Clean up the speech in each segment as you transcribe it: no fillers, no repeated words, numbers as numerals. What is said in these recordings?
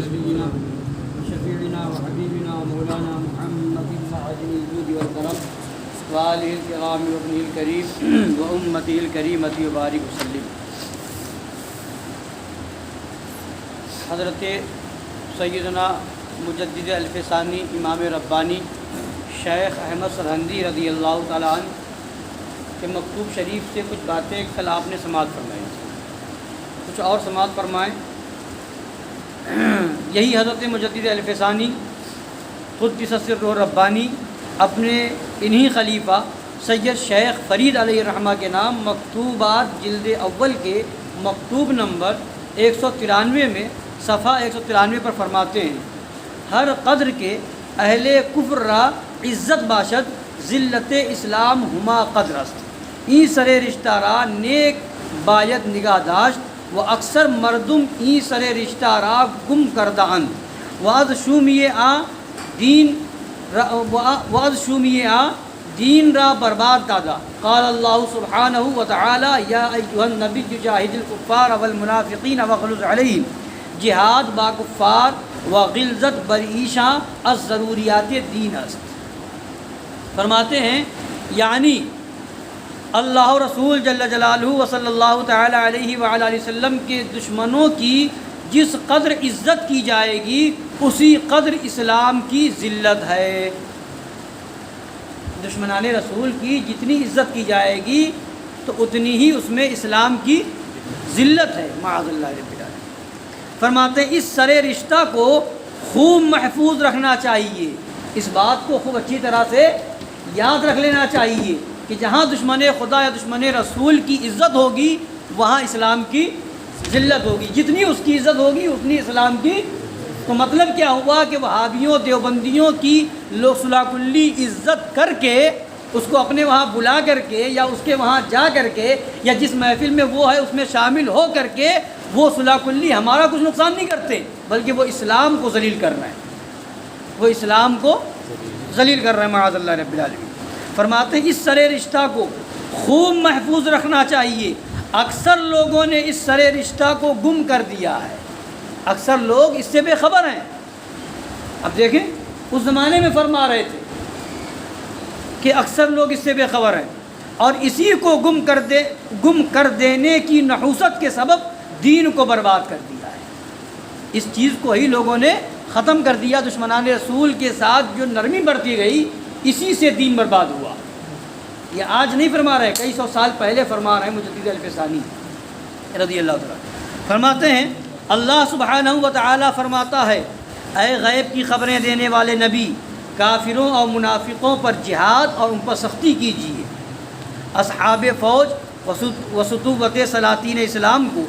نبينا وشفيعنا وحبيبنا ومولانا محمد معدن الجود والكرم وآله الكرام وابنه الكريم وأمته الكريمة وبارك وسلم۔ حضرت سیدنا مجدد الف ثانی امام ربانی شیخ احمد سرہندی رضی اللہ تعالیٰ عنہ کے مکتوب شریف سے کچھ باتیں کل آپ نے سماعت فرمائی، کچھ اور سماعت فرمائیں۔ یہی حضرت مجدد الف ثانی قدس سرہ ربانی اپنے انہی خلیفہ سید شیخ فرید علیہ الرحمہ کے نام مکتوبات جلد اول کے مکتوب نمبر 193 میں صفحہ 193 پر فرماتے ہیں، ہر قدر کے اہل کفر را عزت باشد ذلت اسلام ہما قدر است، این سر رشتہ را نیک باید نگاہ داشت و اکثر مردم این سر رشتہ را گم کردہ اند واز شومیے دین را برباد دادا۔ قال اللہ سبحانہ وتعالی یا ایھا النبی جاہد الکفار والمنافقین واغلظ علیہم، جہاد با کفار و غلظت بر ایشاں از ضروریات دین است۔ فرماتے ہیں یعنی اللہ رسول جل جلالہ و صلی اللہ تعالی علیہ وآلہ وسلم کے دشمنوں کی جس قدر عزت کی جائے گی اسی قدر اسلام کی ذلت ہے۔ دشمنان رسول کی جتنی عزت کی جائے گی تو اتنی ہی اس میں اسلام کی ذلت ہے، معاذ اللہ رب العالمین۔ فرماتے ہیں اس سرے رشتہ کو خوب محفوظ رکھنا چاہیے، اس بات کو خوب اچھی طرح سے یاد رکھ لینا چاہیے کہ جہاں دشمن خدا یا دشمن رسول کی عزت ہوگی وہاں اسلام کی ذلت ہوگی، جتنی اس کی عزت ہوگی اتنی اسلام کی۔ تو مطلب کیا ہوا کہ وہابیوں دیوبندیوں کی لوگ صلاح کلی عزت کر کے اس کو اپنے وہاں بلا کر کے یا اس کے وہاں جا کر کے یا جس محفل میں وہ ہے اس میں شامل ہو کر کے وہ صلاح کلی ہمارا کچھ نقصان نہیں کرتے، بلکہ وہ اسلام کو ذلیل کر رہے ہیں، وہ اسلام کو ذلیل کر رہے ہیں، معاذ اللہ رب العالمین۔ فرماتے ہیں اس سرے رشتہ کو خوب محفوظ رکھنا چاہیے، اکثر لوگوں نے اس سرے رشتہ کو گم کر دیا ہے، اکثر لوگ اس سے بے خبر ہیں۔ اب دیکھیں اس زمانے میں فرما رہے تھے کہ اکثر لوگ اس سے بے خبر ہیں اور اسی کو گم کر دینے کی نحوست کے سبب دین کو برباد کر دیا ہے۔ اس چیز کو ہی لوگوں نے ختم کر دیا، دشمنان رسول کے ساتھ جو نرمی برتی گئی اسی سے دین برباد ہوا۔ یہ آج نہیں فرما رہے، کئی سو سال پہلے فرما رہے ہیں مجدد الف ثانی رضی اللہ تعالیٰ۔ فرماتے ہیں اللہ سبحانہ و تعالیٰ فرماتا ہے، اے غیب کی خبریں دینے والے نبی، کافروں اور منافقوں پر جہاد اور ان پر سختی کیجیے۔ اصحاب فوج و سطوت سلاطین اسلام کو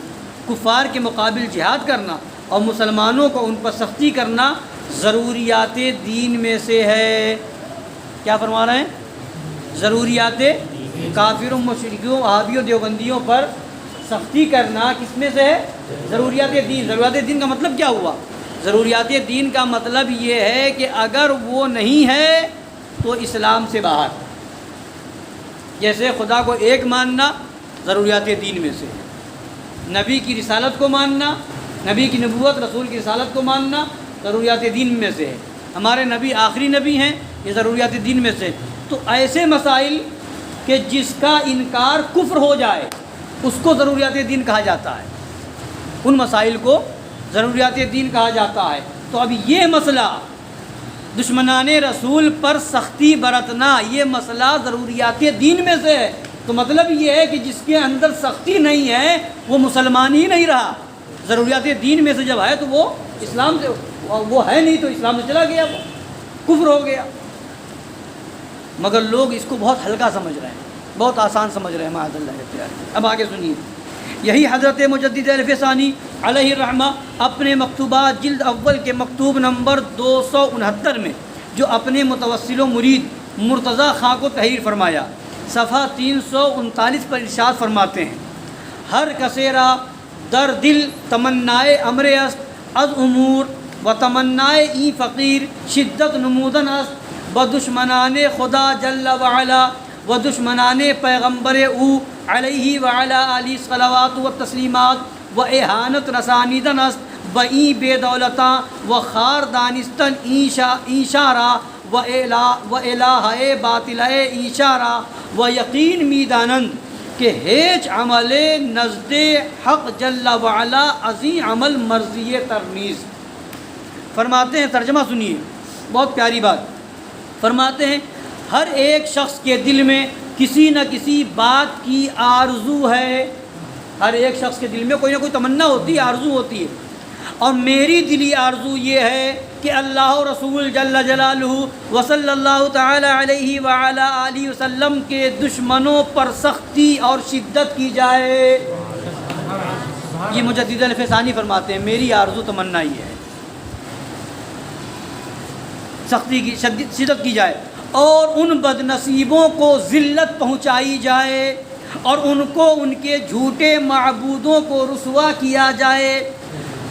کفار کے مقابل جہاد کرنا اور مسلمانوں کو ان پر سختی کرنا ضروریات دین میں سے ہے۔ کیا فرما رہے ہیں؟ ضروریات کافروں مشرکوں وہابیوں دیوبندیوں پر سختی کرنا کس میں سے ہے؟ ضروریات دین۔ ضروریات دین کا مطلب کیا ہوا؟ ضروریات دین کا مطلب یہ ہے کہ اگر وہ نہیں ہے تو اسلام سے باہر۔ جیسے خدا کو ایک ماننا ضروریات دین میں سے ہے، نبی کی رسالت کو ماننا، نبی کی نبوت رسول کی رسالت کو ماننا ضروریات دین میں سے ہے، ہمارے نبی آخری نبی ہیں، یہ ضروریات دین میں سے۔ تو ایسے مسائل کہ جس کا انکار کفر ہو جائے اس کو ضروریات دین کہا جاتا ہے، ان مسائل کو ضروریات دین کہا جاتا ہے۔ تو اب یہ مسئلہ دشمنان رسول پر سختی برتنا یہ مسئلہ ضروریات دین میں سے ہے۔ تو مطلب یہ ہے کہ جس کے اندر سختی نہیں ہے وہ مسلمان ہی نہیں رہا، ضروریات دین میں سے جب ہے تو وہ اسلام سے وہ ہے نہیں تو اسلام سے چلا گیا، وہ کفر ہو گیا۔ مگر لوگ اس کو بہت ہلکا سمجھ رہے ہیں، بہت آسان سمجھ رہے ہیں، معاذ اللہ کے پیارے۔ اب آگے سنیے، یہی حضرت مجدد الف ثانی علیہ الرحمہ اپنے مکتوبات جلد اول کے مکتوب نمبر 269 میں جو اپنے متوسل و مرید مرتضیٰ خان کو تحریر فرمایا، صفحہ 339 پر ارشاد فرماتے ہیں، ہر کسیرا در دل تمنائے امر است از امور و تمنائے ای فقیر شدت نمودن است بدشمنان خدا جل وعلا و دشمنان پیغمبر او علیہ وعلا علی صلوات و تسلیمات و احانت رسانیدن است بئی بے دولتاں و خار دانستن ایشارہ و الہ باطل ایشارہ و یقین میدانند کہ ہیچ عمل نزد حق جل وعلا عظیم عمل مرضی ترمیز۔ فرماتے ہیں، ترجمہ سنیے، بہت پیاری بات فرماتے ہیں، ہر ایک شخص کے دل میں کسی نہ کسی بات کی آرزو ہے، ہر ایک شخص کے دل میں کوئی نہ کوئی تمنا ہوتی ہے، آرزو ہوتی ہے، اور میری دلی آرزو یہ ہے کہ اللہ رسول جل جلالہ وصلی اللہ تعالی علیہ وعلا آلہ وسلم کے دشمنوں پر سختی اور شدت کی جائے۔ یہ مجدد الفسانی فرماتے ہیں، میری آرزو تمنا یہ ہے سختی کی شدت کی جائے، اور ان بد نصیبوں کو ذلت پہنچائی جائے، اور ان کو ان کے جھوٹے معبودوں کو رسوا کیا جائے۔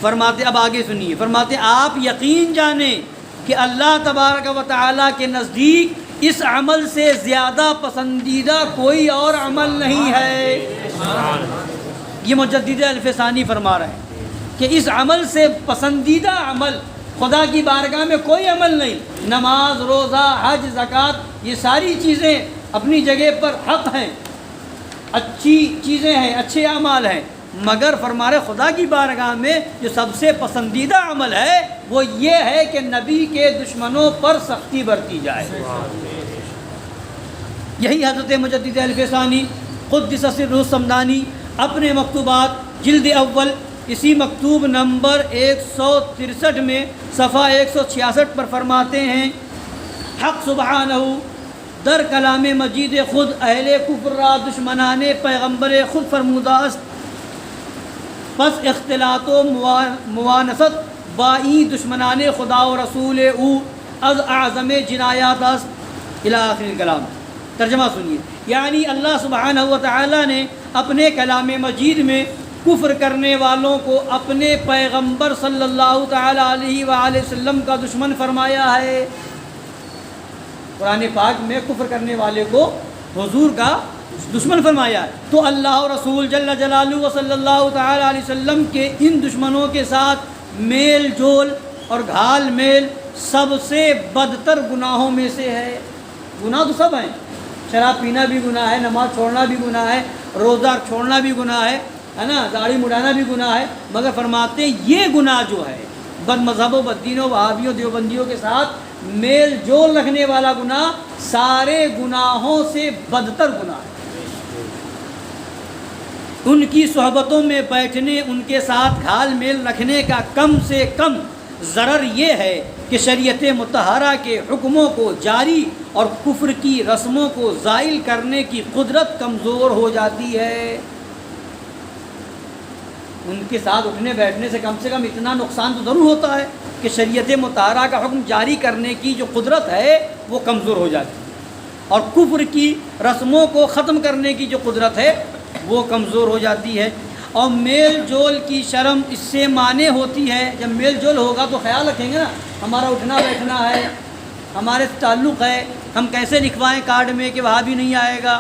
فرماتے، اب آگے سنیے، فرماتے آپ یقین جانیں کہ اللہ تبارک و تعالیٰ کے نزدیک اس عمل سے زیادہ پسندیدہ کوئی اور عمل نہیں ہے۔ یہ مجدد الفسانی فرما رہے ہیں کہ اس عمل سے پسندیدہ عمل خدا کی بارگاہ میں کوئی عمل نہیں۔ نماز، روزہ، حج، زکوٰۃ، یہ ساری چیزیں اپنی جگہ پر حق ہیں، اچھی چیزیں ہیں، اچھے اعمال ہیں، مگر فرما رہے خدا کی بارگاہ میں جو سب سے پسندیدہ عمل ہے وہ یہ ہے کہ نبی کے دشمنوں پر سختی برتی جائے۔ یہی حضرت مجدد الفسانی قدس سرہ الصمدانی اپنے مکتوبات جلد اول اسی مکتوب نمبر 163 میں صفحہ 166 پر فرماتے ہیں، حق سبحانہ در کلام مجید خود اہل کفر را دشمنان پیغمبر خود فرموده است، پس اختلاط و موانست با این دشمنان خدا و رسول او از اعظم جنایات است الی آخر الکلام۔ ترجمہ سنیے، یعنی اللہ سبحانہ و تعالی نے اپنے کلام مجید میں کفر کرنے والوں کو اپنے پیغمبر صلی اللہ تعالی علیہ وآلہ وسلم کا دشمن فرمایا ہے۔ قرآن پاک میں کفر کرنے والے کو حضور کا دشمن فرمایا ہے، تو اللہ و رسول جل جلالہ و صلی اللہ تعالی علیہ وسلم کے ان دشمنوں کے ساتھ میل جول اور گھال میل سب سے بدتر گناہوں میں سے ہے۔ گناہ تو سب ہیں، شراب پینا بھی گناہ ہے، نماز چھوڑنا بھی گناہ ہے، روزہ چھوڑنا بھی گناہ ہے نا، داڑھی مڈانا بھی گناہ ہے، مگر فرماتے ہیں یہ گناہ جو ہے بد مذہبوں، بد دینوں، وہابیوں، دیوبندیوں کے ساتھ میل جول رکھنے والا گناہ سارے گناہوں سے بدتر گناہ ہے۔ ان کی صحبتوں میں بیٹھنے، ان کے ساتھ گھال میل رکھنے کا کم سے کم ضرر یہ ہے کہ شریعت مطہرہ کے حکموں کو جاری اور کفر کی رسموں کو زائل کرنے کی قدرت کمزور ہو جاتی ہے۔ ان کے ساتھ اٹھنے بیٹھنے سے کم اتنا نقصان تو ضرور ہوتا ہے کہ شریعت مطہرہ کا حکم جاری کرنے کی جو قدرت ہے وہ کمزور ہو جاتی ہے، اور کفر کی رسموں کو ختم کرنے کی جو قدرت ہے وہ کمزور ہو جاتی ہے۔ اور میل جول کی شرم اس سے مانع ہوتی ہے۔ جب میل جول ہوگا تو خیال رکھیں گے نا، ہمارا اٹھنا بیٹھنا ہے، ہمارے تعلق ہے، ہم کیسے لکھوائیں کارڈ میں کہ وہاں بھی نہیں آئے گا،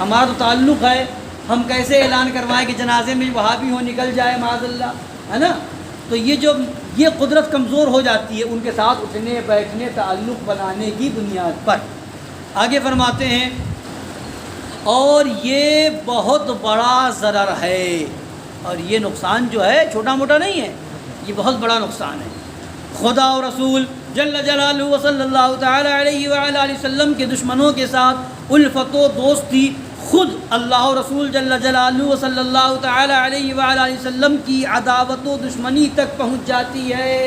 ہمارا تو تعلق ہے، ہم کیسے اعلان کروائیں کہ جنازے میں وہاں بھی ہو نکل جائے معاذ اللہ، ہے نا۔ تو یہ قدرت کمزور ہو جاتی ہے ان کے ساتھ اٹھنے بیٹھنے، تعلق بنانے کی بنیاد پر۔ آگے فرماتے ہیں، اور یہ بہت بڑا ضرر ہے، اور یہ نقصان جو ہے چھوٹا موٹا نہیں ہے، یہ بہت بڑا نقصان ہے۔ خدا و رسول جل جلالہ و صلی اللہ تعالی علیہ وآلہ وسلم کے دشمنوں کے ساتھ الفت و دوستی خود اللہ و رسول جل جلالہ و صلی اللہ تعالی علیہ وآلہ وسلم کی عداوت و دشمنی تک پہنچ جاتی ہے۔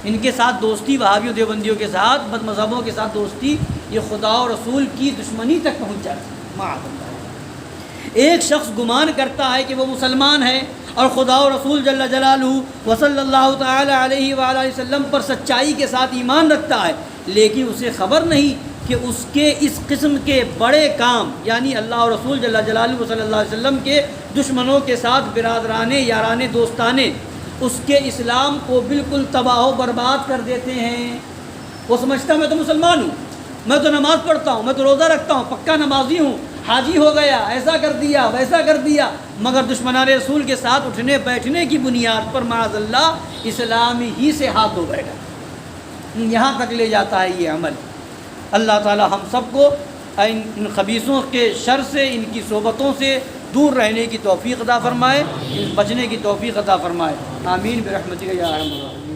ان کے ساتھ دوستی، وہابیوں دیوبندیوں کے ساتھ، بد مذہبوں کے ساتھ دوستی، یہ خدا و رسول کی دشمنی تک پہنچ جاتی ہے معاذ اللہ۔ ایک شخص گمان کرتا ہے کہ وہ مسلمان ہے اور خدا و رسول جل جلالہ و صلی اللہ تعالی علیہ وآلہ وسلم پر سچائی کے ساتھ ایمان رکھتا ہے، لیکن اسے خبر نہیں کہ اس کے اس قسم کے بڑے کام، یعنی اللہ و رسول جل جلالہ و صلی اللہ علیہ وسلم کے دشمنوں کے ساتھ برادرانے، یارانے، دوستانے، اس کے اسلام کو بالکل تباہ و برباد کر دیتے ہیں۔ وہ سمجھتا میں تو مسلمان ہوں، میں تو نماز پڑھتا ہوں، میں تو روزہ رکھتا ہوں، پکا نمازی ہوں، حاجی ہو گیا، ایسا کر دیا، ویسا کر دیا، مگر دشمنان رسول کے ساتھ اٹھنے بیٹھنے کی بنیاد پر معاذ اللہ اسلام ہی سے ہاتھ دھو بیٹھا۔ یہاں تک لے جاتا ہے یہ عمل۔ اللہ تعالی ہم سب کو ان خبیثوں کے شر سے، ان کی صحبتوں سے دور رہنے کی توفیق عطا فرمائے، بچنے کی توفیق عطا فرمائے۔ آمین برحمتک یا ارحم الراحمین۔